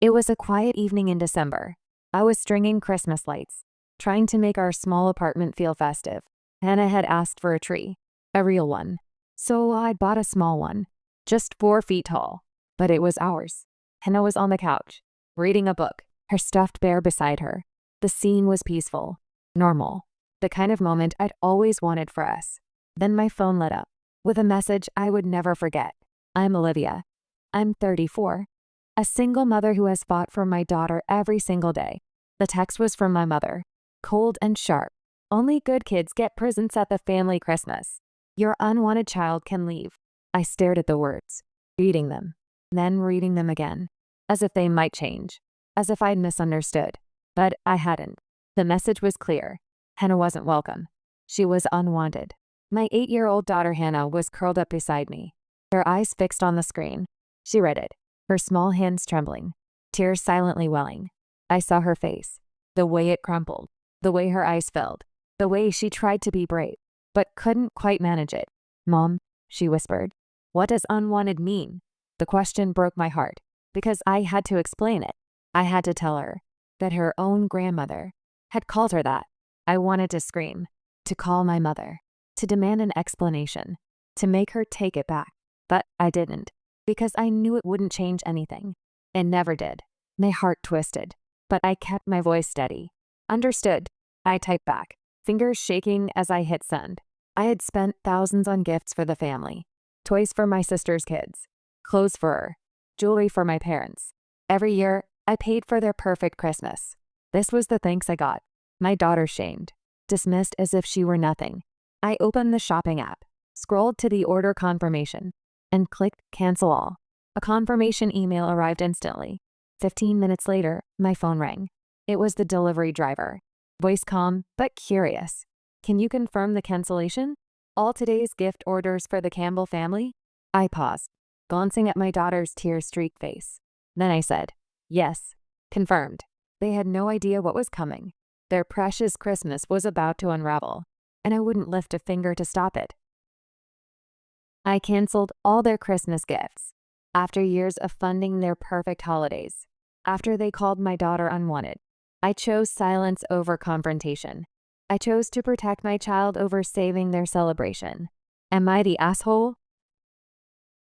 It was a quiet evening in December. I was stringing Christmas lights, trying to make our small apartment feel festive. Hannah had asked for a tree, a real one. So I bought a small one, just 4 feet tall. But it was ours. Hannah was on the couch, reading a book, her stuffed bear beside her. The scene was peaceful, normal, the kind of moment I'd always wanted for us. Then my phone lit up with a message I would never forget. I'm Olivia. I'm 34. A single mother who has fought for my daughter every single day. The text was from my mother, cold and sharp. Only good kids get presents at the family Christmas. Your unwanted child can leave. I stared at the words, reading them, then reading them again, as if they might change, as if I'd misunderstood. But I hadn't. The message was clear. Hannah wasn't welcome. She was unwanted. My 8-year-old daughter Hannah was curled up beside me, her eyes fixed on the screen. She read it, her small hands trembling, tears silently welling. I saw her face, the way it crumpled, the way her eyes filled, the way she tried to be brave, but couldn't quite manage it. Mom, she whispered, what does unwanted mean? The question broke my heart, because I had to explain it. I had to tell her that her own grandmother had called her that. I wanted to scream, to call my mother, to demand an explanation, to make her take it back. But I didn't, because I knew it wouldn't change anything. It never did. My heart twisted, but I kept my voice steady. Understood, I typed back, fingers shaking as I hit send. I had spent thousands on gifts for the family, toys for my sister's kids, clothes for her, jewelry for my parents. Every year, I paid for their perfect Christmas. This was the thanks I got. My daughter shamed, dismissed as if she were nothing. I opened the shopping app, scrolled to the order confirmation, and clicked cancel all. A confirmation email arrived instantly. 15 minutes later, my phone rang. It was the delivery driver. Voice calm, but curious. Can you confirm the cancellation? All today's gift orders for the Campbell family? I paused, glancing at my daughter's tear-streaked face. Then I said, yes, confirmed. They had no idea what was coming. Their precious Christmas was about to unravel, and I wouldn't lift a finger to stop it. I canceled all their Christmas gifts. After years of funding their perfect holidays, after they called my daughter unwanted, I chose silence over confrontation. I chose to protect my child over saving their celebration. Am I the asshole?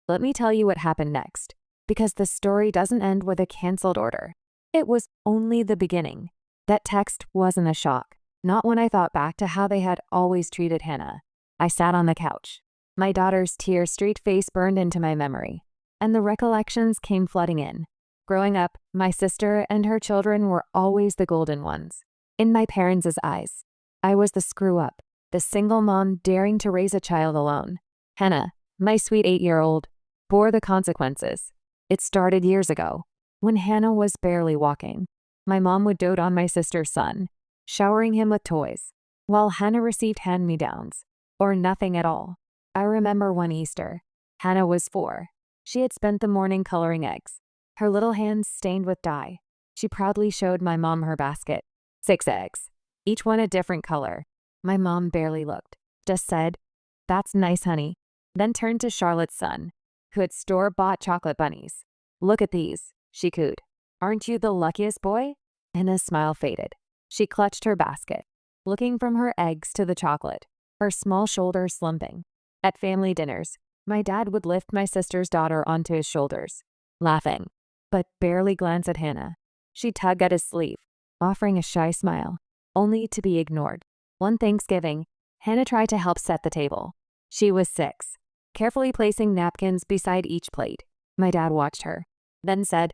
Let me tell you what happened next, because the story doesn't end with a canceled order. It was only the beginning. That text wasn't a shock, not when I thought back to how they had always treated Hannah. I sat on the couch. My daughter's tear-streaked face burned into my memory, and the recollections came flooding in. Growing up, my sister and her children were always the golden ones. In my parents' eyes, I was the screw-up, the single mom daring to raise a child alone. Hannah, my sweet 8-year-old, bore the consequences. It started years ago, when Hannah was barely walking. My mom would dote on my sister's son, showering him with toys, while Hannah received hand-me-downs, or nothing at all. I remember one Easter. Hannah was 4. She had spent the morning coloring eggs, her little hands stained with dye. She proudly showed my mom her basket. 6 eggs, each one a different color. My mom barely looked, just said, "That's nice, honey," then turned to Charlotte's son, who had store-bought chocolate bunnies. "Look at these," she cooed. "Aren't you the luckiest boy?" Hannah's smile faded. She clutched her basket, looking from her eggs to the chocolate, her small shoulders slumping. At family dinners, my dad would lift my sister's daughter onto his shoulders, laughing, but barely glance at Hannah. She'd tug at his sleeve, offering a shy smile, only to be ignored. One Thanksgiving, Hannah tried to help set the table. She was 6, carefully placing napkins beside each plate. My dad watched her, then said,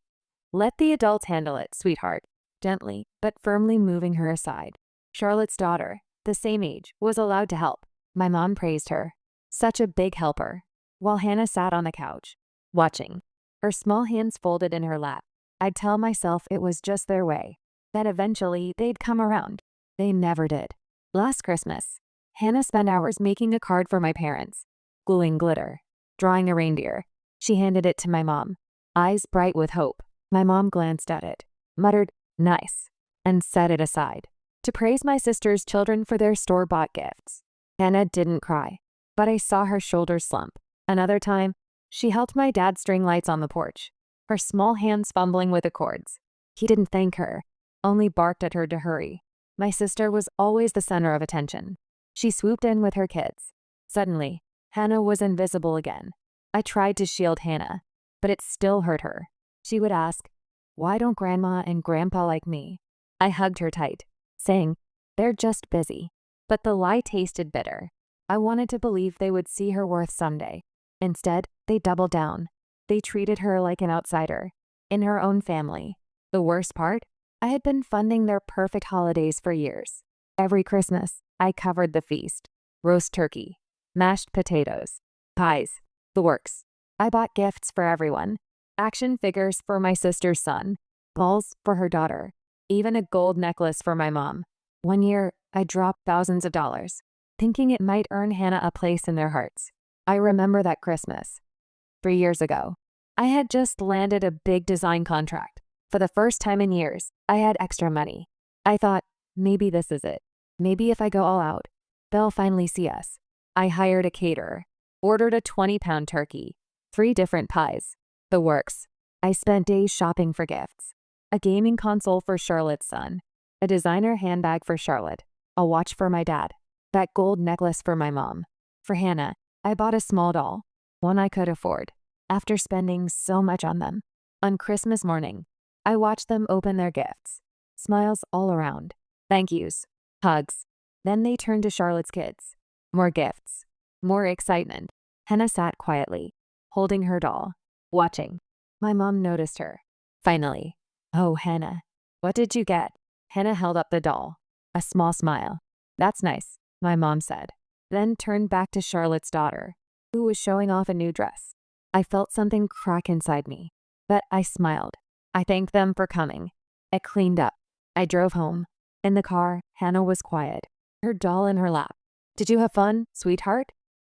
"Let the adults handle it, sweetheart," gently but firmly moving her aside. Charlotte's daughter, the same age, was allowed to help. My mom praised her. Such a big helper. While Hannah sat on the couch, watching, her small hands folded in her lap, I'd tell myself it was just their way, that eventually they'd come around. They never did. Last Christmas, Hannah spent hours making a card for my parents, gluing glitter, drawing a reindeer. She handed it to my mom, eyes bright with hope. My mom glanced at it, muttered, "Nice," and set it aside, to praise my sister's children for their store-bought gifts. Hannah didn't cry, but I saw her shoulders slump. Another time, she helped my dad string lights on the porch, her small hands fumbling with the cords. He didn't thank her, only barked at her to hurry. My sister was always the center of attention. She swooped in with her kids. Suddenly, Hannah was invisible again. I tried to shield Hannah, but it still hurt her. She would ask, "Why don't Grandma and Grandpa like me?" I hugged her tight, saying, "They're just busy." But the lie tasted bitter. I wanted to believe they would see her worth someday. Instead, they doubled down. They treated her like an outsider, in her own family. The worst part? I had been funding their perfect holidays for years. Every Christmas, I covered the feast. Roast turkey, mashed potatoes, pies, the works. I bought gifts for everyone. Action figures for my sister's son, balls for her daughter, even a gold necklace for my mom. One year, I dropped thousands of dollars, thinking it might earn Hannah a place in their hearts. I remember that Christmas. 3 years ago, I had just landed a big design contract. For the first time in years, I had extra money. I thought, maybe this is it. Maybe if I go all out, they'll finally see us. I hired a caterer, ordered a 20-pound turkey, 3 different pies, the works. I spent days shopping for gifts. A gaming console for Charlotte's son, a designer handbag for Charlotte, a watch for my dad, that gold necklace for my mom. For Hannah, I bought a small doll, one I could afford. After spending so much on them, on Christmas morning, I watched them open their gifts. Smiles all around. Thank yous. Hugs. Then they turned to Charlotte's kids. More gifts. More excitement. Hannah sat quietly, holding her doll, watching. My mom noticed her. Finally. "Oh, Hannah, what did you get?" Hannah held up the doll. A small smile. "That's nice," my mom said. Then turned back to Charlotte's daughter, who was showing off a new dress. I felt something crack inside me, but I smiled. I thanked them for coming. It cleaned up. I drove home. In the car, Hannah was quiet, her doll in her lap. "Did you have fun, sweetheart?"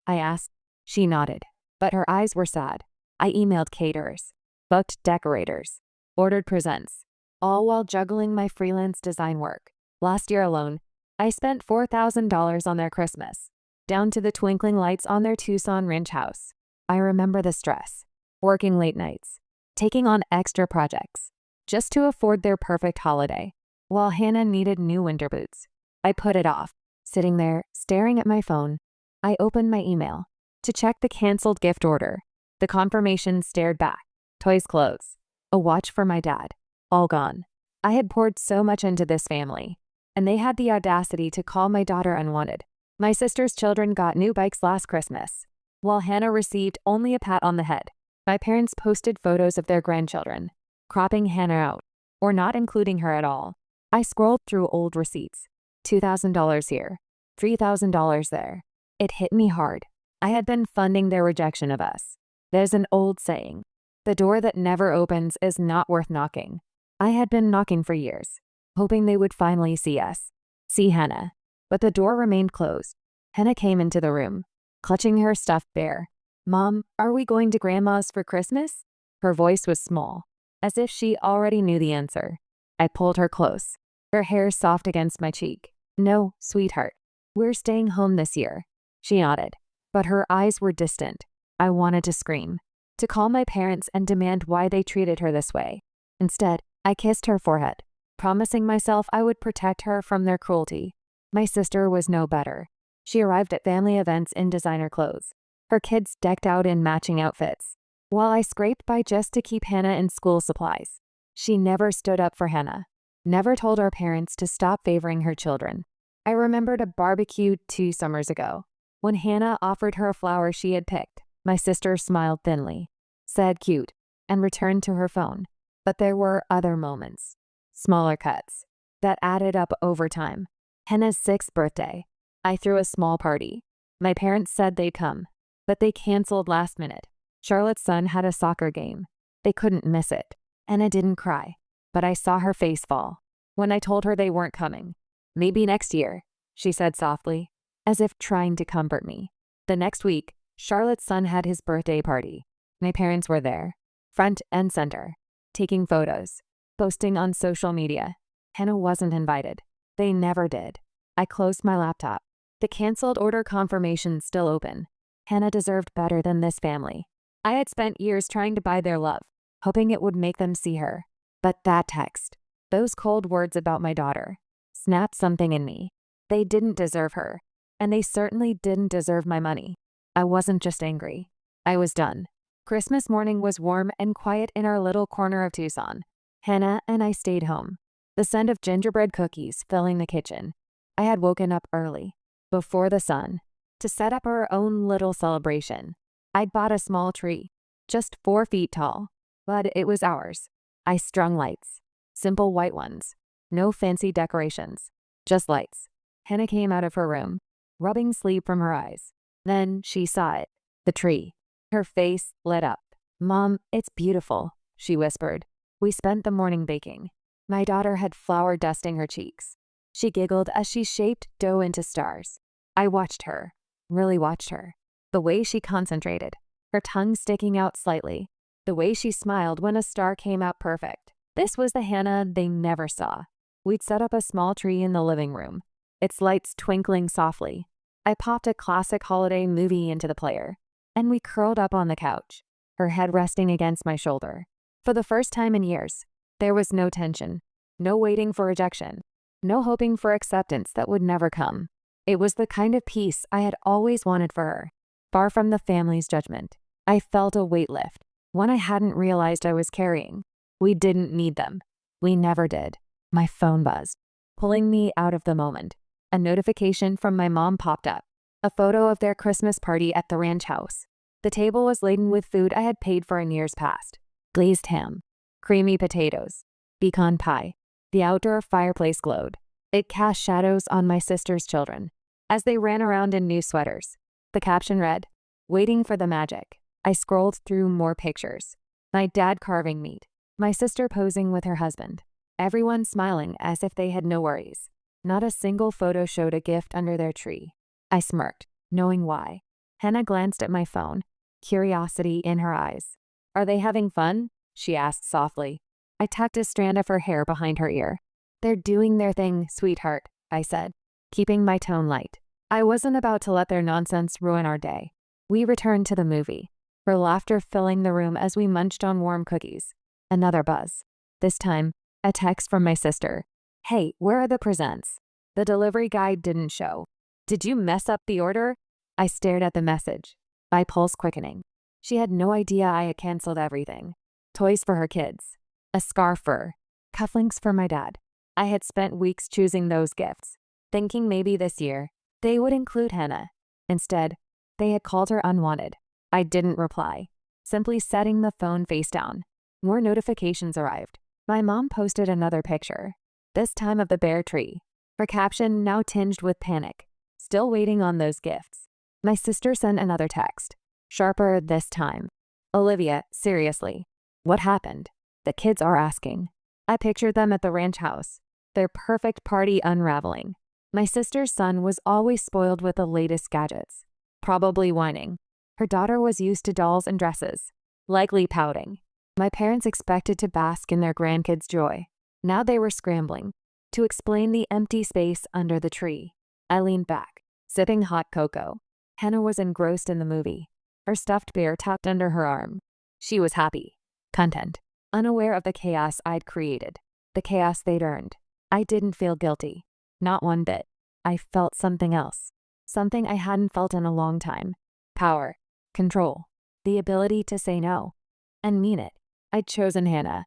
I asked. She nodded, but her eyes were sad. I emailed caterers, booked decorators, ordered presents, all while juggling my freelance design work. Last year alone, I spent $4,000 on their Christmas, down to the twinkling lights on their Tucson ranch house. I remember the stress, working late nights, taking on extra projects, just to afford their perfect holiday. While Hannah needed new winter boots, I put it off. Sitting there, staring at my phone, I opened my email to check the canceled gift order. The confirmation stared back. Toys clothes, a watch for my dad, all gone. I had poured so much into this family, and they had the audacity to call my daughter unwanted. My sister's children got new bikes last Christmas, while Hannah received only a pat on the head. My parents posted photos of their grandchildren, cropping Hannah out, or not including her at all. I scrolled through old receipts. $2,000 here, $3,000 there. It hit me hard. I had been funding their rejection of us. There's an old saying, the door that never opens is not worth knocking. I had been knocking for years, hoping they would finally see us, see Hannah. But the door remained closed. Hannah came into the room, clutching her stuffed bear. "Mom, are we going to Grandma's for Christmas?" Her voice was small, as if she already knew the answer. I pulled her close, her hair soft against my cheek. "No, sweetheart. We're staying home this year." She nodded, but her eyes were distant. I wanted to scream, to call my parents and demand why they treated her this way. Instead, I kissed her forehead, promising myself I would protect her from their cruelty. My sister was no better. She arrived at family events in designer clothes, her kids decked out in matching outfits, while I scraped by just to keep Hannah in school supplies. She never stood up for Hannah, never told our parents to stop favoring her children. I remembered a barbecue 2 summers ago, when Hannah offered her a flower she had picked. My sister smiled thinly, said cute, and returned to her phone. But there were other moments, smaller cuts, that added up over time. Hannah's 6th birthday. I threw a small party. My parents said they'd come, but they canceled last minute. Charlotte's son had a soccer game. They couldn't miss it. Hannah didn't cry, but I saw her face fall when I told her they weren't coming. "Maybe next year," she said softly, as if trying to comfort me. The next week, Charlotte's son had his birthday party. My parents were there, front and center, taking photos, posting on social media. Hannah wasn't invited. They never did. I closed my laptop. The canceled order confirmation still open. Hannah deserved better than this family. I had spent years trying to buy their love, hoping it would make them see her. But that text, those cold words about my daughter, snapped something in me. They didn't deserve her, and they certainly didn't deserve my money. I wasn't just angry. I was done. Christmas morning was warm and quiet in our little corner of Tucson. Hannah and I stayed home, the scent of gingerbread cookies filling the kitchen. I had woken up early, before the sun, to set up our own little celebration. I'd bought a small tree, just 4 feet tall, but it was ours. I strung lights, simple white ones, no fancy decorations, just lights. Hannah came out of her room, rubbing sleep from her eyes. Then she saw it, the tree. Her face lit up. "Mom, it's beautiful," she whispered. We spent the morning baking. My daughter had flour dusting her cheeks. She giggled as she shaped dough into stars. I watched her, really watched her. The way she concentrated, her tongue sticking out slightly. The way she smiled when a star came out perfect. This was the Hannah they never saw. We'd set up a small tree in the living room, its lights twinkling softly. I popped a classic holiday movie into the player, and we curled up on the couch, her head resting against my shoulder. For the first time in years, there was no tension, no waiting for rejection, no hoping for acceptance that would never come. It was the kind of peace I had always wanted for her, far from the family's judgment. I felt a weight lift, one I hadn't realized I was carrying. We didn't need them. We never did. My phone buzzed, pulling me out of the moment. A notification from my mom popped up, a photo of their Christmas party at the ranch house. The table was laden with food I had paid for in years past. Glazed ham, creamy potatoes, pecan pie. The outdoor fireplace glowed. It cast shadows on my sister's children as they ran around in new sweaters. The caption read, "Waiting for the magic." I scrolled through more pictures. My dad carving meat, my sister posing with her husband, everyone smiling as if they had no worries. Not a single photo showed a gift under their tree. I smirked, knowing why. Hannah glanced at my phone, curiosity in her eyes. "Are they having fun?" she asked softly. I tucked a strand of her hair behind her ear. "They're doing their thing, sweetheart," I said, keeping my tone light. I wasn't about to let their nonsense ruin our day. We returned to the movie, her laughter filling the room as we munched on warm cookies. Another buzz. This time, a text from my sister. "Hey, where are the presents? The delivery guy didn't show. Did you mess up the order?" I stared at the message, my pulse quickening. She had no idea I had canceled everything. Toys for her kids, a scarf for her, cufflinks for my dad. I had spent weeks choosing those gifts, thinking maybe this year they would include Hannah. Instead, they had called her Unwanted. I didn't reply, simply setting the phone face down. More notifications arrived. My mom posted another picture, this time of the bare tree, her caption now tinged with panic, still waiting on those gifts. My sister sent another text, sharper this time. "Olivia, seriously, what happened? The kids are asking." I pictured them at the ranch house, their perfect party unraveling. My sister's son was always spoiled with the latest gadgets, probably whining. Her daughter was used to dolls and dresses, likely pouting. My parents expected to bask in their grandkids' joy. Now they were scrambling to explain the empty space under the tree. I leaned back, sipping hot cocoa. Hannah was engrossed in the movie, her stuffed bear tucked under her arm. She was happy, content, unaware of the chaos I'd created, the chaos they'd earned. I didn't feel guilty, not one bit. I felt something else, something I hadn't felt in a long time. Power, control, the ability to say no, and mean it. I'd chosen Hannah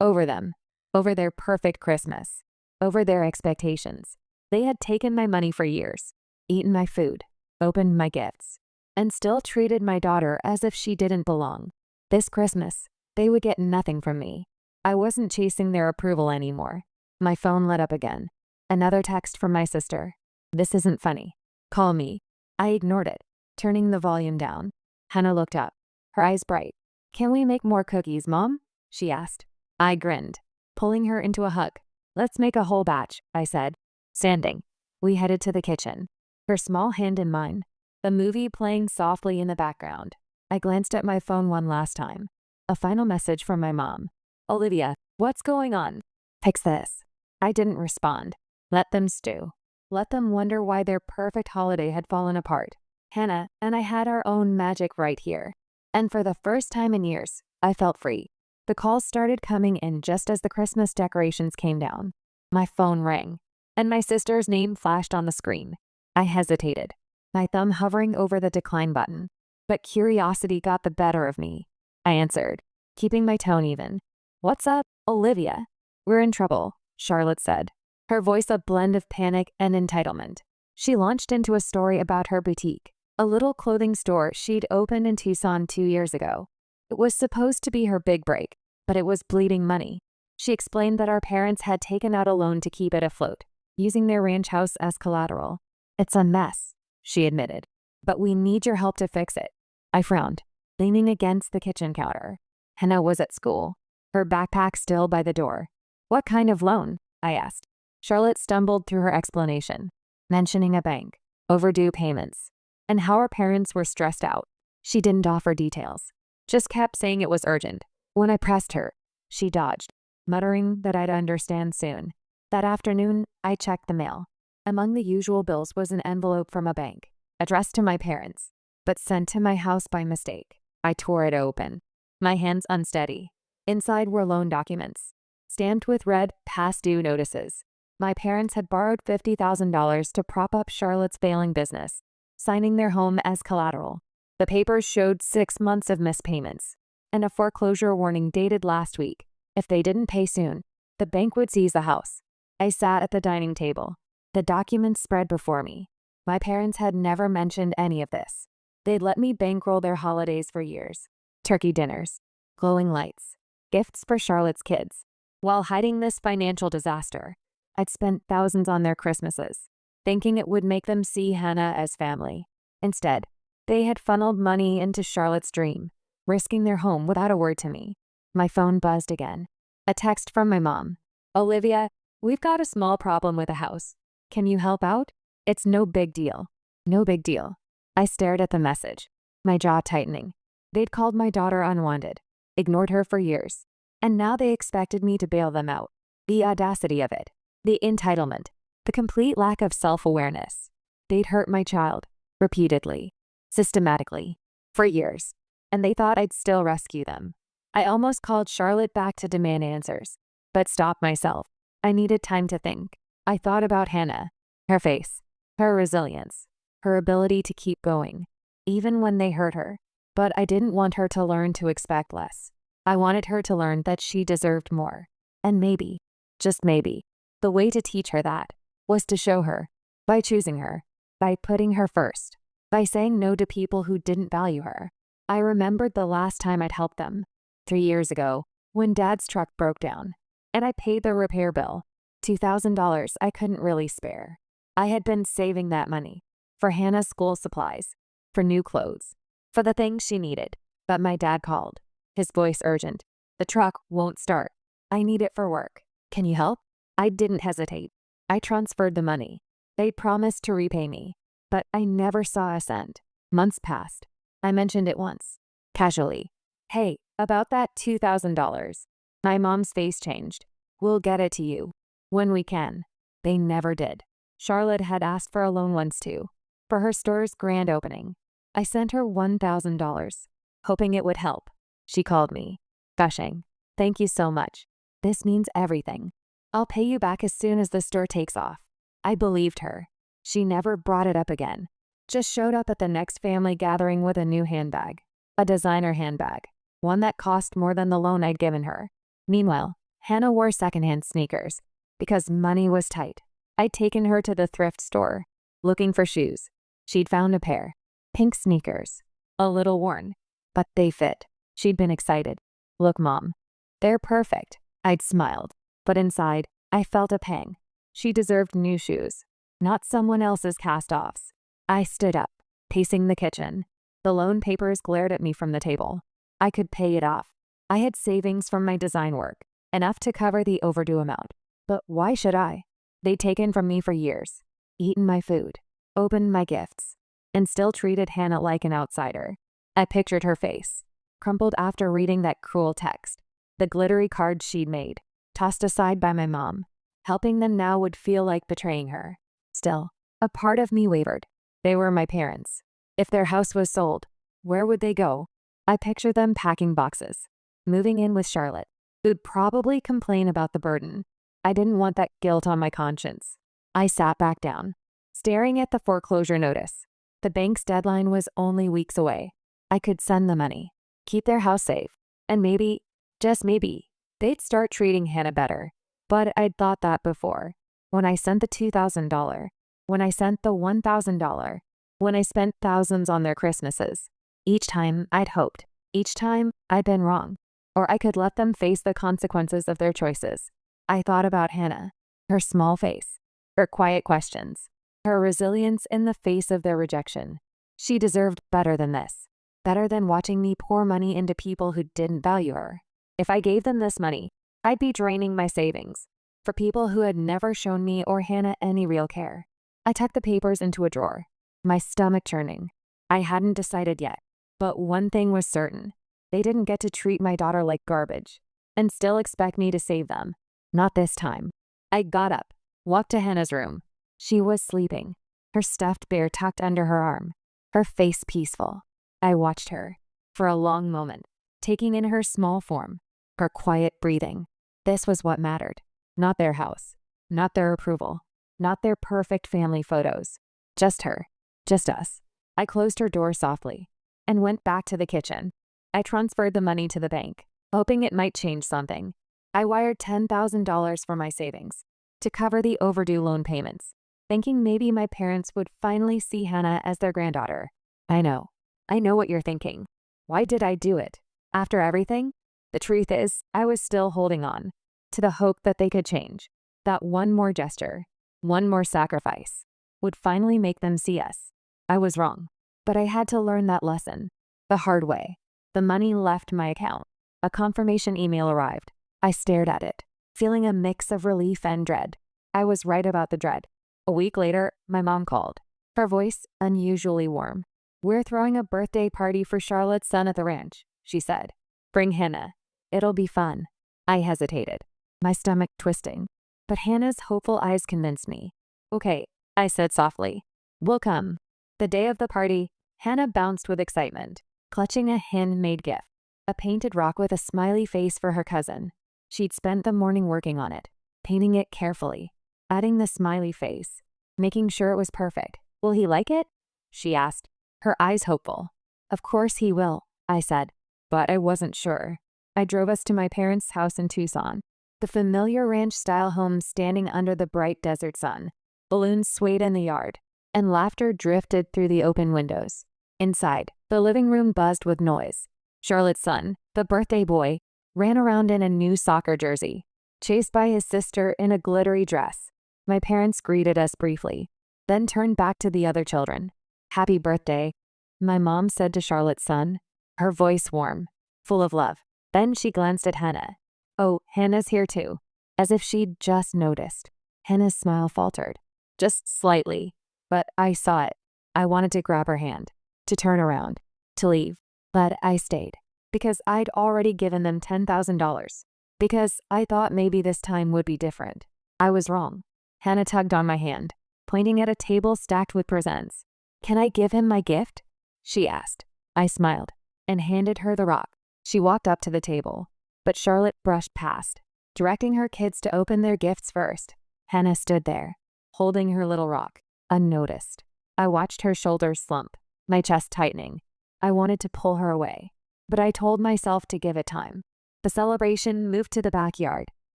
over them, over their perfect Christmas, over their expectations. They had taken my money for years, eaten my food, opened my gifts, and still treated my daughter as if she didn't belong. This Christmas, they would get nothing from me. I wasn't chasing their approval anymore. My phone lit up again. Another text from my sister. "This isn't funny. Call me." I ignored it, turning the volume down. Hannah looked up, her eyes bright. "Can we make more cookies, Mom?" she asked. I grinned, pulling her into a hug. "Let's make a whole batch," I said. Standing, we headed to the kitchen, her small hand in mine, the movie playing softly in the background. I glanced at my phone one last time. A final message from my mom. "Olivia, what's going on? Fix this." I didn't respond. Let them stew. Let them wonder why their perfect holiday had fallen apart. Hannah and I had our own magic right here. And for the first time in years, I felt free. The calls started coming in just as the Christmas decorations came down. My phone rang, and my sister's name flashed on the screen. I hesitated, my thumb hovering over the decline button, but curiosity got the better of me. I answered, keeping my tone even. "What's up, Olivia?" "We're in trouble," Charlotte said, her voice a blend of panic and entitlement. She launched into a story about her boutique, a little clothing store she'd opened in Tucson 2 years ago. It was supposed to be her big break, but it was bleeding money. She explained that our parents had taken out a loan to keep it afloat, using their ranch house as collateral. "It's a mess," she admitted, "but we need your help to fix it." I frowned, leaning against the kitchen counter. Hannah was at school, her backpack still by the door. "What kind of loan?" I asked. Charlotte stumbled through her explanation, mentioning a bank, overdue payments, and how her parents were stressed out. She didn't offer details, just kept saying it was urgent. When I pressed her, she dodged, muttering that I'd understand soon. That afternoon, I checked the mail. Among the usual bills was an envelope from a bank, addressed to my parents, but sent to my house by mistake. I tore it open, my hands unsteady. Inside were loan documents, stamped with red past due notices. My parents had borrowed $50,000 to prop up Charlotte's failing business, signing their home as collateral. The papers showed 6 months of missed payments, and a foreclosure warning dated last week. If they didn't pay soon, the bank would seize the house. I sat at the dining table, the documents spread before me. My parents had never mentioned any of this. They'd let me bankroll their holidays for years. Turkey dinners, glowing lights, gifts for Charlotte's kids. While hiding this financial disaster, I'd spent thousands on their Christmases, thinking it would make them see Hannah as family. Instead, they had funneled money into Charlotte's dream, risking their home without a word to me. My phone buzzed again. A text from my mom. "Olivia, we've got a small problem with the house. Can you help out? It's no big deal." No big deal. I stared at the message, my jaw tightening. They'd called my daughter unwanted, ignored her for years, and now they expected me to bail them out. The audacity of it. The entitlement, the complete lack of self-awareness. They'd hurt my child, repeatedly, systematically, for years, and they thought I'd still rescue them. I almost called Charlotte back to demand answers, but stopped myself. I needed time to think. I thought about Hannah, her face, her resilience, her ability to keep going, even when they hurt her. But I didn't want her to learn to expect less. I wanted her to learn that she deserved more. And maybe, just maybe, the way to teach her that was to show her, by choosing her, by putting her first, by saying no to people who didn't value her. I remembered the last time I'd helped them, 3 years ago, when Dad's truck broke down, and I paid the repair bill, $2,000 I couldn't really spare. I had been saving that money for Hannah's school supplies, for new clothes, for the things she needed. But my dad called, his voice urgent. "The truck won't start. I need it for work. Can you help?" I didn't hesitate. I transferred the money. They'd promised to repay me, but I never saw a cent. Months passed. I mentioned it once, casually. "Hey, about that $2,000. My mom's face changed. We'll get it to you when we can." They never did. Charlotte had asked for a loan once too, for her store's grand opening. I sent her $1,000, hoping it would help. She called me, gushing. "Thank you so much. This means everything. I'll pay you back as soon as the store takes off." I believed her. She never brought it up again. Just showed up at the next family gathering with a new handbag, a designer handbag, one that cost more than the loan I'd given her. Meanwhile, Hannah wore secondhand sneakers because money was tight. I'd taken her to the thrift store, looking for shoes. She'd found a pair, pink sneakers, a little worn, but they fit. She'd been excited. "Look, Mom, they're perfect." I'd smiled, but inside, I felt a pang. She deserved new shoes, not someone else's cast-offs. I stood up, pacing the kitchen. The loan papers glared at me from the table. I could pay it off. I had savings from my design work, enough to cover the overdue amount. But why should I? They'd taken from me for years, eaten my food, opened my gifts, and still treated Hannah like an outsider. I pictured her face, crumpled after reading that cruel text, the glittery cards she'd made, tossed aside by my mom. Helping them now would feel like betraying her. Still, a part of me wavered. They were my parents. If their house was sold, where would they go? I pictured them packing boxes, moving in with Charlotte, who'd probably complain about the burden. I didn't want that guilt on my conscience. I sat back down, staring at the foreclosure notice. The bank's deadline was only weeks away. I could send the money, keep their house safe, and maybe, just maybe, they'd start treating Hannah better. But I'd thought that before. When I sent the $2,000, when I sent the $1,000, when I spent thousands on their Christmases. Each time I'd hoped, each time I'd been wrong, or I could let them face the consequences of their choices. I thought about Hannah, her small face, her quiet questions, her resilience in the face of their rejection. She deserved better than this, better than watching me pour money into people who didn't value her. If I gave them this money, I'd be draining my savings for people who had never shown me or Hannah any real care. I tucked the papers into a drawer, my stomach churning. I hadn't decided yet, but one thing was certain. They didn't get to treat my daughter like garbage and still expect me to save them. Not this time. I got up, walked to Hannah's room. She was sleeping, her stuffed bear tucked under her arm, her face peaceful. I watched her for a long moment, taking in her small form, her quiet breathing. This was what mattered. Not their house, not their approval, not their perfect family photos. Just her, just us. I closed her door softly and went back to the kitchen. I transferred the money to the bank, hoping it might change something. I wired $10,000 for my savings to cover the overdue loan payments, thinking maybe my parents would finally see Hannah as their granddaughter. I know what you're thinking. Why did I do it? After everything? The truth is, I was still holding on to the hope that they could change, that one more gesture, one more sacrifice, would finally make them see us. I was wrong, but I had to learn that lesson the hard way. The money left my account. A confirmation email arrived. I stared at it, feeling a mix of relief and dread. I was right about the dread. A week later, my mom called, her voice unusually warm. "We're throwing a birthday party for Charlotte's son at the ranch," she said. "Bring Hannah. It'll be fun." I hesitated, my stomach twisting, but Hannah's hopeful eyes convinced me. "Okay," I said softly. "We'll come." The day of the party, Hannah bounced with excitement, clutching a handmade gift, a painted rock with a smiley face for her cousin. She'd spent the morning working on it, painting it carefully, adding the smiley face, making sure it was perfect. "Will he like it?" she asked, her eyes hopeful. "Of course he will," I said, but I wasn't sure. I drove us to my parents' house in Tucson, the familiar ranch-style home standing under the bright desert sun. Balloons swayed in the yard, and laughter drifted through the open windows. Inside, the living room buzzed with noise. Charlotte's son, the birthday boy, ran around in a new soccer jersey, chased by his sister in a glittery dress. My parents greeted us briefly, then turned back to the other children. "Happy birthday," my mom said to Charlotte's son, her voice warm, full of love. Then she glanced at Hannah. "Oh, Hannah's here too," as if she'd just noticed. Hannah's smile faltered, just slightly, but I saw it. I wanted to grab her hand, to turn around, to leave, but I stayed, because I'd already given them $10,000, because I thought maybe this time would be different. I was wrong. Hannah tugged on my hand, pointing at a table stacked with presents. "Can I give him my gift?" she asked. I smiled and handed her the rock. She walked up to the table, but Charlotte brushed past, directing her kids to open their gifts first. Hannah stood there, holding her little rock, unnoticed. I watched her shoulders slump, my chest tightening. I wanted to pull her away, but I told myself to give it time. The celebration moved to the backyard,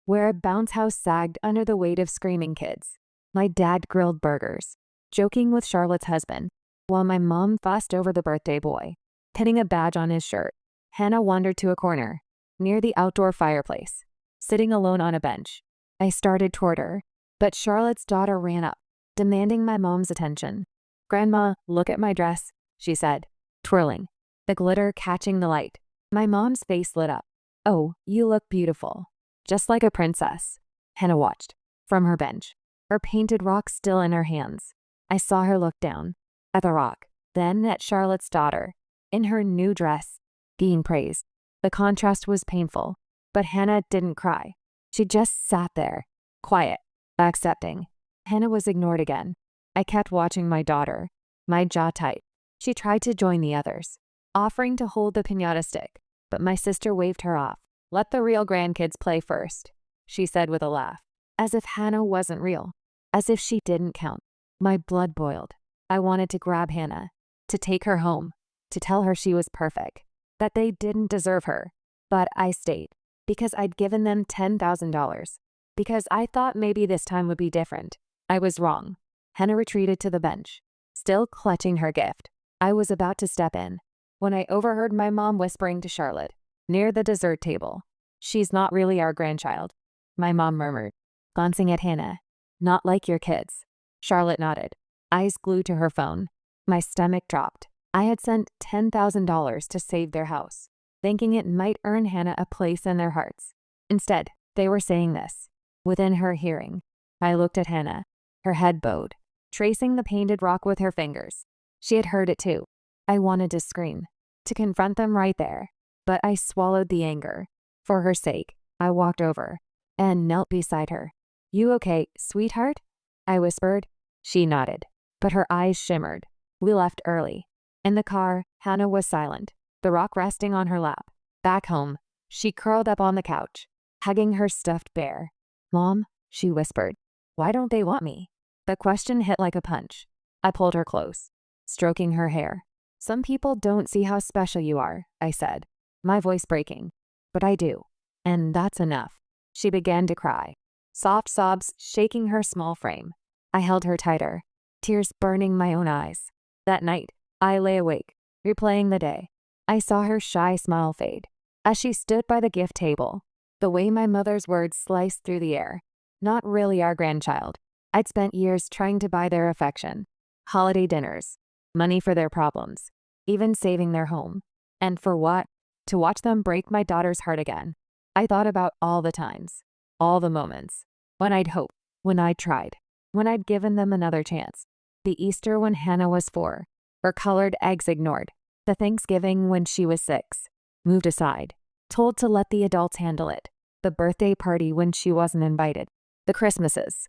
where a bounce house sagged under the weight of screaming kids. My dad grilled burgers, joking with Charlotte's husband, while my mom fussed over the birthday boy, pinning a badge on his shirt. Hannah wandered to a corner, near the outdoor fireplace, sitting alone on a bench. I started toward her, but Charlotte's daughter ran up, demanding my mom's attention. "Grandma, look at my dress," she said, twirling, the glitter catching the light. My mom's face lit up. "Oh, you look beautiful. Just like a princess." Hannah watched, from her bench, her painted rock still in her hands. I saw her look down, at the rock, then at Charlotte's daughter, in her new dress, being praised. The contrast was painful, but Hannah didn't cry. She just sat there, quiet, accepting. Hannah was ignored again. I kept watching my daughter, my jaw tight. She tried to join the others, offering to hold the piñata stick, but my sister waved her off. "Let the real grandkids play first," she said with a laugh, as if Hannah wasn't real, as if she didn't count. My blood boiled. I wanted to grab Hannah, to take her home, to tell her she was perfect, that they didn't deserve her. But I stayed, because I'd given them $10,000, because I thought maybe this time would be different. I was wrong. Hannah retreated to the bench, still clutching her gift. I was about to step in, when I overheard my mom whispering to Charlotte, near the dessert table, "She's not really our grandchild," my mom murmured, glancing at Hannah. "Not like your kids." Charlotte nodded, eyes glued to her phone. My stomach dropped. I had sent $10,000 to save their house, thinking it might earn Hannah a place in their hearts. Instead, they were saying this, within her hearing. I looked at Hannah, her head bowed, tracing the painted rock with her fingers. She had heard it too. I wanted to scream, to confront them right there, but I swallowed the anger. For her sake, I walked over and knelt beside her. "You okay, sweetheart?" I whispered. She nodded, but her eyes shimmered. We left early. In the car, Hannah was silent, the rock resting on her lap. Back home, she curled up on the couch, hugging her stuffed bear. "Mom," she whispered, "why don't they want me?" The question hit like a punch. I pulled her close, stroking her hair. "Some people don't see how special you are," I said, my voice breaking. "But I do, and that's enough." She began to cry, soft sobs shaking her small frame. I held her tighter, tears burning my own eyes. That night, I lay awake, replaying the day. I saw her shy smile fade as she stood by the gift table, the way my mother's words sliced through the air. Not really our grandchild. I'd spent years trying to buy their affection, holiday dinners, money for their problems, even saving their home. And for what? To watch them break my daughter's heart again. I thought about all the times, all the moments, when I'd hoped, when I'd tried, when I'd given them another chance. The Easter when Hannah was 4, her colored eggs ignored. The Thanksgiving when she was 6, moved aside, told to let the adults handle it. The birthday party when she wasn't invited. The Christmases,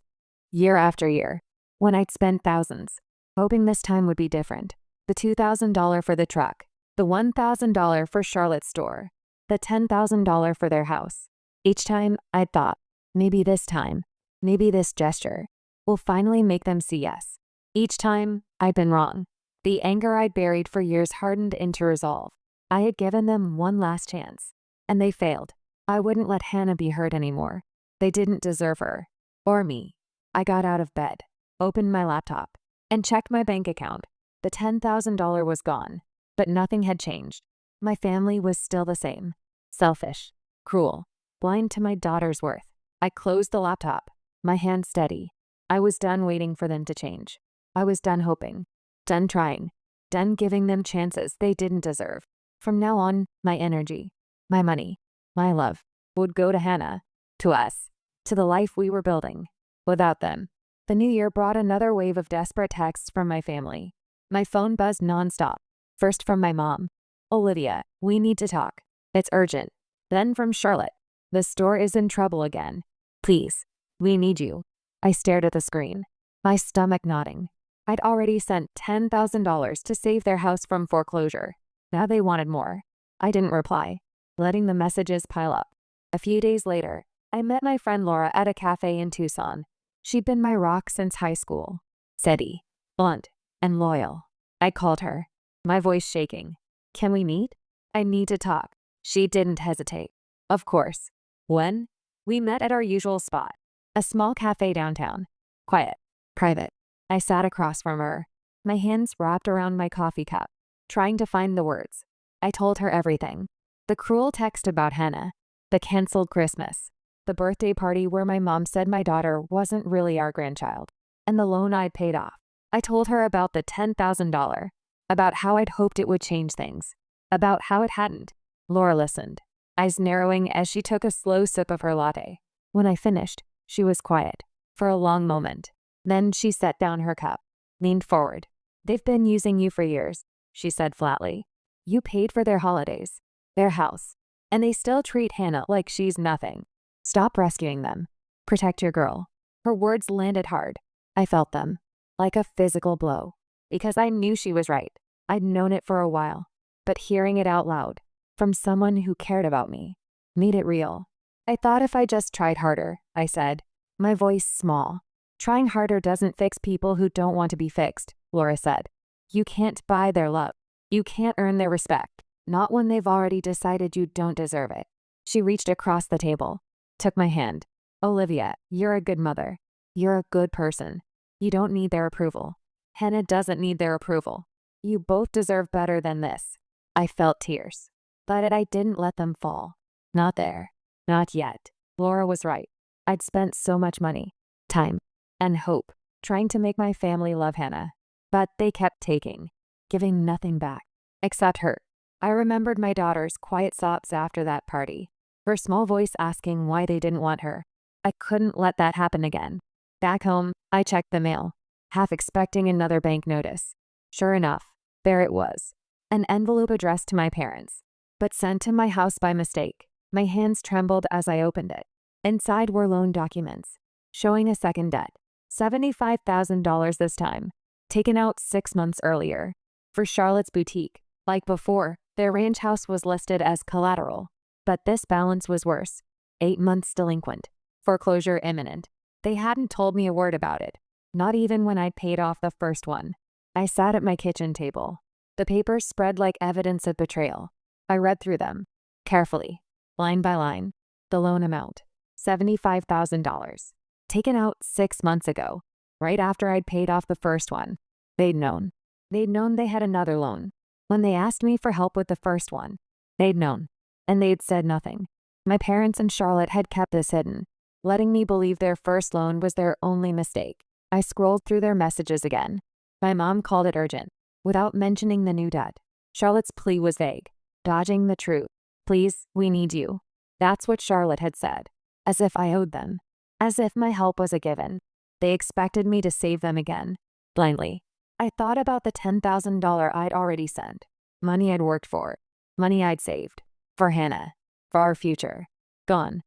year after year, when I'd spent thousands, hoping this time would be different. The $2,000 for the truck, the $1,000 for Charlotte's store, the $10,000 for their house. Each time I'd thought, maybe this time, maybe this gesture will finally make them see yes. Each time I'd been wrong. The anger I'd buried for years hardened into resolve. I had given them one last chance, and they failed. I wouldn't let Hannah be hurt anymore. They didn't deserve her, or me. I got out of bed, opened my laptop, and checked my bank account. The $10,000 was gone, but nothing had changed. My family was still the same. Selfish, cruel, blind to my daughter's worth. I closed the laptop, my hand steady. I was done waiting for them to change. I was done hoping, done trying, done giving them chances they didn't deserve. From now on, my energy, my money, my love would go to Hannah, to us, to the life we were building. Without them, the new year brought another wave of desperate texts from my family. My phone buzzed nonstop. First from my mom, "Olivia, we need to talk. It's urgent." Then from Charlotte, "The store is in trouble again. Please, we need you." I stared at the screen, my stomach knotting. I'd already sent $10,000 to save their house from foreclosure. Now they wanted more. I didn't reply, letting the messages pile up. A few days later, I met my friend Laura at a cafe in Tucson. She'd been my rock since high school. Steady, blunt, and loyal. I called her, my voice shaking. "Can we meet? I need to talk." She didn't hesitate. Of course. When? We met at our usual spot, a small cafe downtown. Quiet, private. I sat across from her, my hands wrapped around my coffee cup, trying to find the words. I told her everything. The cruel text about Hannah, the canceled Christmas, the birthday party where my mom said my daughter wasn't really our grandchild, and the loan I'd paid off. I told her about the $10,000, about how I'd hoped it would change things, about how it hadn't. Laura listened, eyes narrowing as she took a slow sip of her latte. When I finished, she was quiet, for a long moment. Then she set down her cup, leaned forward. "They've been using you for years," she said flatly. "You paid for their holidays, their house, and they still treat Hannah like she's nothing. Stop rescuing them. Protect your girl." Her words landed hard. I felt them, like a physical blow, because I knew she was right. I'd known it for a while, but hearing it out loud from someone who cared about me, made it real. I thought if I just tried harder, I said, my voice small. Trying harder doesn't fix people who don't want to be fixed, Laura said. You can't buy their love. You can't earn their respect, not when they've already decided you don't deserve it. She reached across the table, took my hand. Olivia, you're a good mother. You're a good person. You don't need their approval. Hannah doesn't need their approval. You both deserve better than this. I felt tears, but I didn't let them fall. Not there. Not yet. Laura was right. I'd spent so much money, time, and hope trying to make my family love Hannah, but they kept taking, giving nothing back, except hurt. I remembered my daughter's quiet sobs after that party, her small voice asking why they didn't want her. I couldn't let that happen again. Back home, I checked the mail, half expecting another bank notice. Sure enough, there it was, an envelope addressed to my parents, but sent to my house by mistake. My hands trembled as I opened it. Inside were loan documents, showing a second debt, $75,000 this time, taken out 6 months earlier. For Charlotte's boutique, like before, their ranch house was listed as collateral, but this balance was worse, 8 months delinquent, foreclosure imminent. They hadn't told me a word about it, not even when I'd paid off the first one. I sat at my kitchen table. The papers spread like evidence of betrayal. I read through them, carefully, line by line. The loan amount, $75,000, taken out 6 months ago, right after I'd paid off the first one. They'd known. They'd known they had another loan. When they asked me for help with the first one, they'd known, and they'd said nothing. My parents and Charlotte had kept this hidden, letting me believe their first loan was their only mistake. I scrolled through their messages again. My mom called it urgent, without mentioning the new debt. Charlotte's plea was vague, dodging the truth. Please, we need you. That's what Charlotte had said, as if I owed them, as if my help was a given. They expected me to save them again, blindly. I thought about the $10,000 I'd already sent, money I'd worked for, money I'd saved, for Hannah, for our future, gone,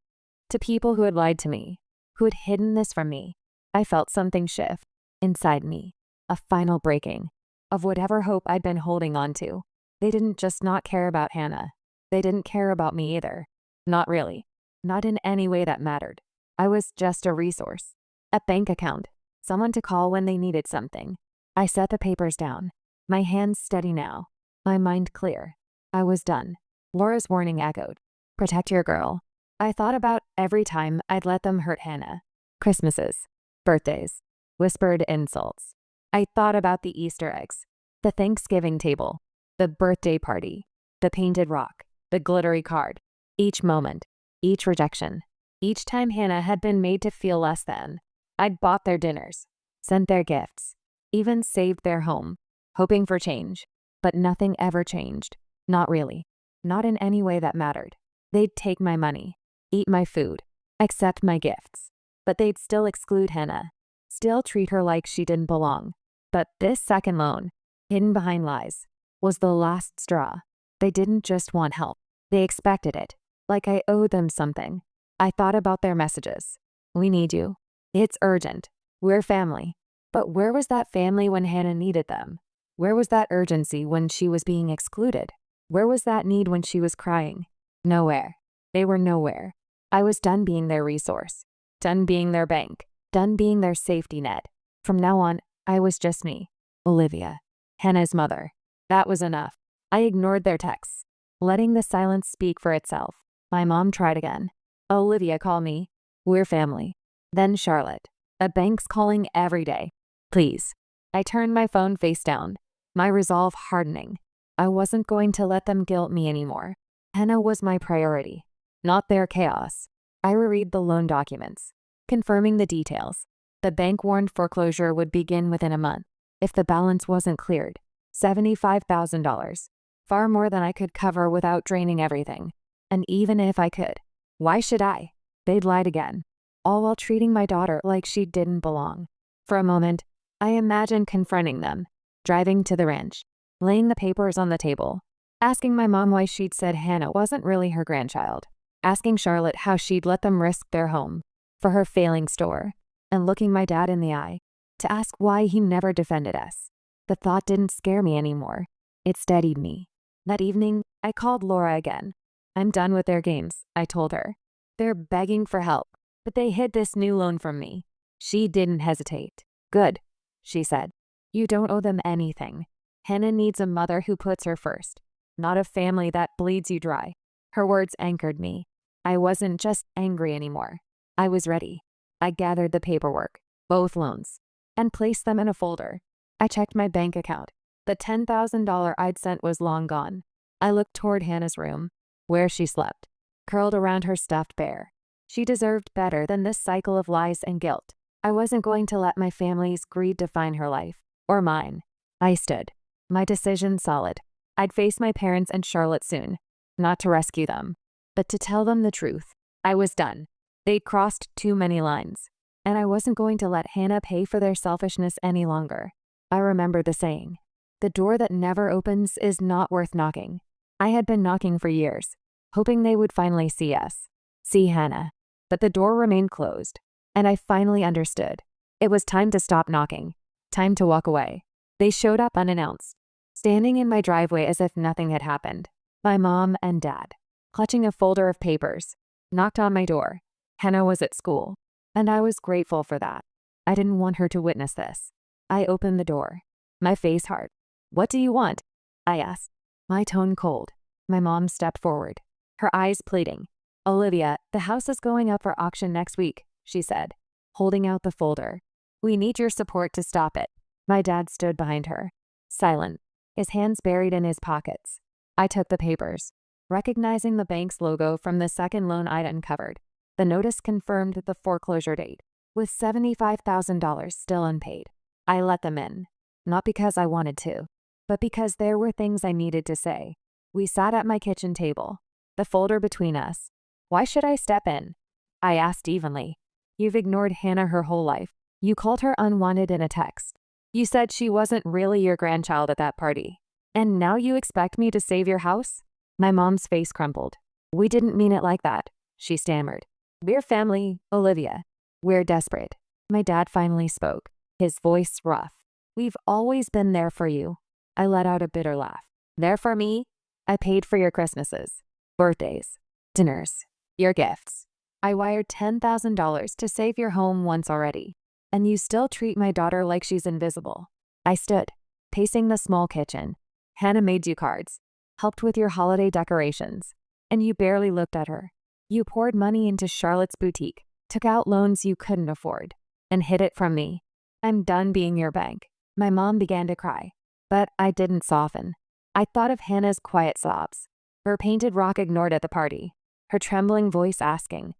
to people who had lied to me, who had hidden this from me. I felt something shift inside me, a final breaking of whatever hope I'd been holding on to. They didn't just not care about Hannah. They didn't care about me either. Not really. Not in any way that mattered. I was just a resource, a bank account, someone to call when they needed something. I set the papers down, my hands steady now, my mind clear. I was done. Laura's warning echoed. Protect your girl. I thought about every time I'd let them hurt Hannah. Christmases, birthdays, whispered insults. I thought about the Easter eggs, the Thanksgiving table, the birthday party, the painted rock, the glittery card. Each moment, each rejection, each time Hannah had been made to feel less than. I'd bought their dinners, sent their gifts, even saved their home, hoping for change. But nothing ever changed. Not really. Not in any way that mattered. They'd take my money, eat my food, accept my gifts. But they'd still exclude Hannah, still treat her like she didn't belong. But this second loan, hidden behind lies, was the last straw. They didn't just want help. They expected it, like I owed them something. I thought about their messages. We need you. It's urgent. We're family. But where was that family when Hannah needed them? Where was that urgency when she was being excluded? Where was that need when she was crying? Nowhere. They were nowhere. I was done being their resource, done being their bank, done being their safety net. From now on, I was just me, Olivia, Hannah's mother. That was enough. I ignored their texts, letting the silence speak for itself. My mom tried again. Olivia, call me. We're family. Then Charlotte. The bank's calling every day. Please. I turned my phone face down, my resolve hardening. I wasn't going to let them guilt me anymore. Hannah was my priority, not their chaos. I reread the loan documents, confirming the details. The bank warned foreclosure would begin within a month if the balance wasn't cleared. $75,000, far more than I could cover without draining everything. And even if I could, why should I? They'd lied again, all while treating my daughter like she didn't belong. For a moment, I imagined confronting them, driving to the ranch, laying the papers on the table, asking my mom why she'd said Hannah wasn't really her grandchild, asking Charlotte how she'd let them risk their home for her failing store, and looking my dad in the eye to ask why he never defended us. The thought didn't scare me anymore. It steadied me. That evening, I called Laura again. I'm done with their games, I told her. They're begging for help, but they hid this new loan from me. She didn't hesitate. Good, she said. You don't owe them anything. Hannah needs a mother who puts her first, not a family that bleeds you dry. Her words anchored me. I wasn't just angry anymore. I was ready. I gathered the paperwork, both loans, and placed them in a folder. I checked my bank account. The $10,000 I'd sent was long gone. I looked toward Hannah's room, where she slept, curled around her stuffed bear. She deserved better than this cycle of lies and guilt. I wasn't going to let my family's greed define her life, or mine. I stood, my decision solid. I'd face my parents and Charlotte soon, not to rescue them, but to tell them the truth. I was done. They'd crossed too many lines, and I wasn't going to let Hannah pay for their selfishness any longer. I remembered the saying, the door that never opens is not worth knocking. I had been knocking for years, hoping they would finally see us, see Hannah, but the door remained closed, and I finally understood. It was time to stop knocking, time to walk away. They showed up unannounced, standing in my driveway as if nothing had happened. My mom and dad, clutching a folder of papers, knocked on my door. Hannah was at school, and I was grateful for that. I didn't want her to witness this. I opened the door, my face hard. What do you want? I asked, my tone cold. My mom stepped forward, her eyes pleading. Olivia, the house is going up for auction next week, she said, holding out the folder. We need your support to stop it. My dad stood behind her, silent, his hands buried in his pockets. I took the papers, recognizing the bank's logo from the second loan I'd uncovered. The notice confirmed the foreclosure date, with $75,000 still unpaid. I let them in, not because I wanted to, but because there were things I needed to say. We sat at my kitchen table, the folder between us. Why should I step in? I asked evenly. You've ignored Hannah her whole life. You called her unwanted in a text. You said she wasn't really your grandchild at that party. And now you expect me to save your house? My mom's face crumpled. We didn't mean it like that, she stammered. We're family, Olivia. We're desperate. My dad finally spoke, his voice rough. We've always been there for you. I let out a bitter laugh. There for me? I paid for your Christmases, birthdays, dinners, your gifts. I wired $10,000 to save your home once already. And you still treat my daughter like she's invisible. I stood, pacing the small kitchen. Hannah made you cards, helped with your holiday decorations, and you barely looked at her. You poured money into Charlotte's boutique, took out loans you couldn't afford, and hid it from me. I'm done being your bank. My mom began to cry, but I didn't soften. I thought of Hannah's quiet sobs, her painted rock ignored at the party, her trembling voice asking,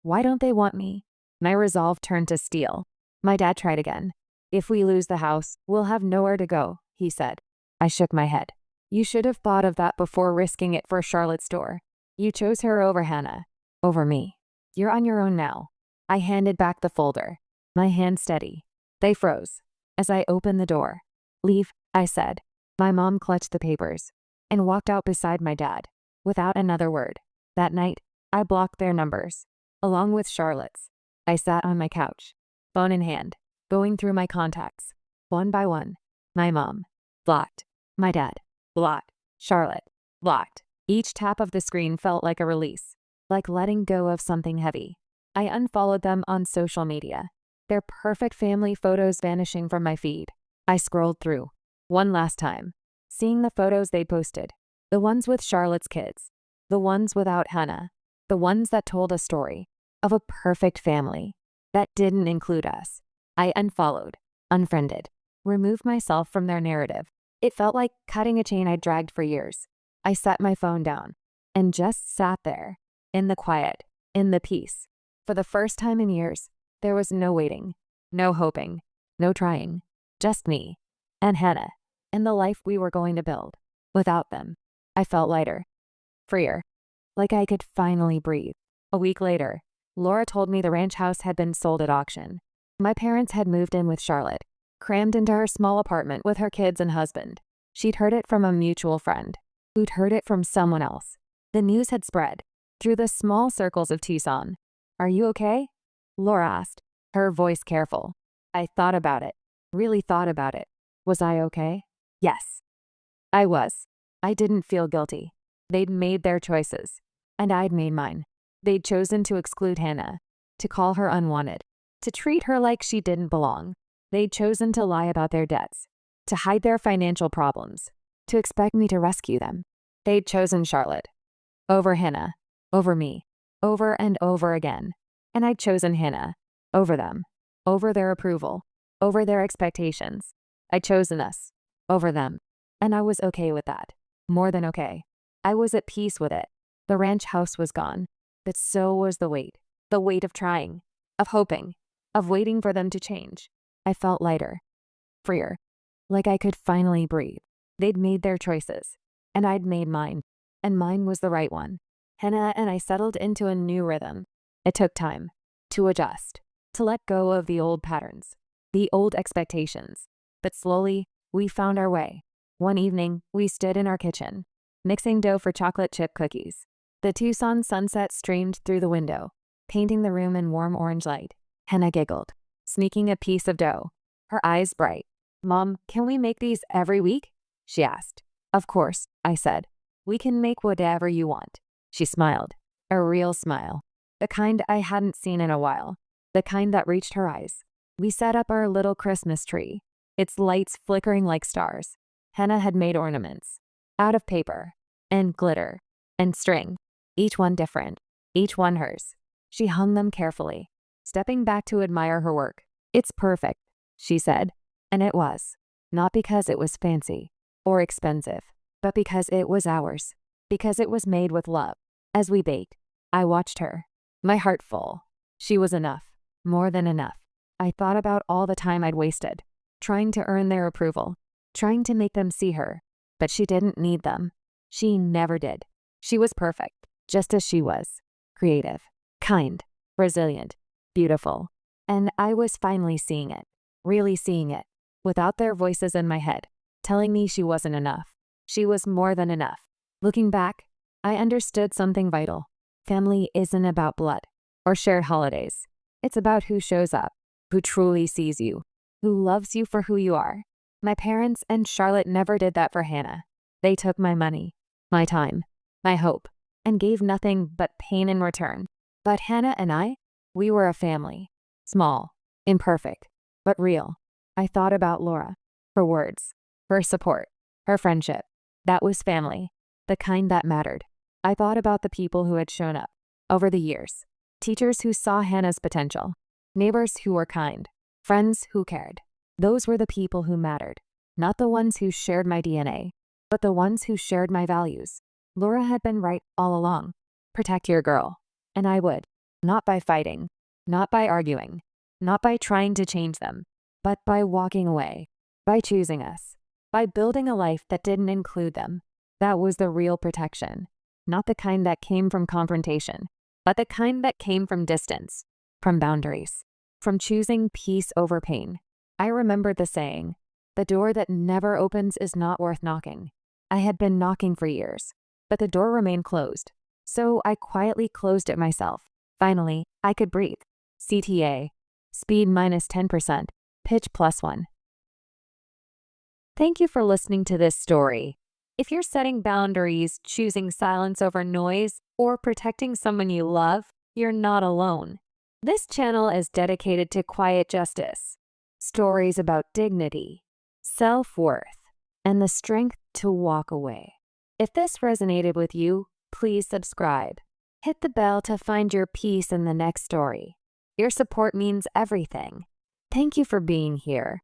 why don't they want me? My resolve turned to steel. My dad tried again. If we lose the house, we'll have nowhere to go, he said. I shook my head. You should have thought of that before risking it for Charlotte's door. You chose her over Hannah, over me. You're on your own now. I handed back the folder, my hand steady. They froze as I opened the door. Leave, I said. My mom clutched the papers and walked out beside my dad, without another word. That night, I blocked their numbers, along with Charlotte's. I sat on my couch, phone in hand, going through my contacts, one by one. My mom, blocked. My dad, blocked. Charlotte, blocked. Each tap of the screen felt like a release, like letting go of something heavy. I unfollowed them on social media, their perfect family photos vanishing from my feed. I scrolled through, one last time, seeing the photos they posted, the ones with Charlotte's kids, the ones without Hannah, the ones that told a story of a perfect family that didn't include us. I unfollowed, unfriended, removed myself from their narrative. It felt like cutting a chain I'd dragged for years. I set my phone down and just sat there, in the quiet, in the peace. For the first time in years, there was no waiting, no hoping, no trying, just me and Hannah and the life we were going to build. Without them, I felt lighter, freer, like I could finally breathe. A week later, Laura told me the ranch house had been sold at auction. My parents had moved in with Charlotte, crammed into her small apartment with her kids and husband. She'd heard it from a mutual friend, who'd heard it from someone else. The news had spread through the small circles of Tucson. Are you okay? Laura asked, her voice careful. I thought about it, really thought about it. Was I okay? Yes, I was. I didn't feel guilty. They'd made their choices, and I'd made mine. They'd chosen to exclude Hannah, to call her unwanted, to treat her like she didn't belong. They'd chosen to lie about their debts, to hide their financial problems, to expect me to rescue them. They'd chosen Charlotte over Hannah, over me, over and over again. And I'd chosen Hannah over them, over their approval, over their expectations. I'd chosen us over them, and I was okay with that. More than okay. I was at peace with it. The ranch house was gone, but so was the weight of trying, of hoping, of waiting for them to change. I felt lighter, freer, like I could finally breathe. They'd made their choices, and I'd made mine, and mine was the right one. Hannah and I settled into a new rhythm. It took time to adjust, to let go of the old patterns, the old expectations. But slowly, we found our way. One evening, we stood in our kitchen, mixing dough for chocolate chip cookies. The Tucson sunset streamed through the window, painting the room in warm orange light. Hannah giggled, sneaking a piece of dough, her eyes bright. "Mom, can we make these every week?" she asked. "Of course," I said. "We can make whatever you want." She smiled, a real smile, the kind I hadn't seen in a while, the kind that reached her eyes. We set up our little Christmas tree, its lights flickering like stars. Hannah had made ornaments, out of paper, and glitter, and string, each one different, each one hers. She hung them carefully, stepping back to admire her work. "It's perfect," she said, and it was. Not because it was fancy or expensive, but because it was ours, because it was made with love. As we baked, I watched her, my heart full. She was enough, more than enough. I thought about all the time I'd wasted, trying to earn their approval, trying to make them see her. But she didn't need them. She never did. She was perfect, just as she was. Creative, kind, resilient, beautiful. And I was finally seeing it, really seeing it, without their voices in my head, telling me she wasn't enough. She was more than enough. Looking back, I understood something vital. Family isn't about blood or shared holidays. It's about who shows up, who truly sees you, who loves you for who you are. My parents and Charlotte never did that for Hannah. They took my money, my time, my hope, and gave nothing but pain in return. But Hannah and I, we were a family. Small, imperfect, but real. I thought about Laura, her words, her support, her friendship. That was family, the kind that mattered. I thought about the people who had shown up over the years. Teachers who saw Hannah's potential, neighbors who were kind, friends who cared. Those were the people who mattered, not the ones who shared my DNA, but the ones who shared my values. Laura had been right all along. Protect your girl. And I would, not by fighting, not by arguing, not by trying to change them, but by walking away, by choosing us, by building a life that didn't include them. That was the real protection, not the kind that came from confrontation, but the kind that came from distance, from boundaries, from choosing peace over pain. I remembered the saying, "The door that never opens is not worth knocking." I had been knocking for years, but the door remained closed. So I quietly closed it myself. Finally, I could breathe. CTA, speed minus 10%, pitch +1. Thank you for listening to this story. If you're setting boundaries, choosing silence over noise, or protecting someone you love, you're not alone. This channel is dedicated to quiet justice, stories about dignity, self-worth, and the strength to walk away. If this resonated with you, please subscribe. Hit the bell to find your peace in the next story. Your support means everything. Thank you for being here.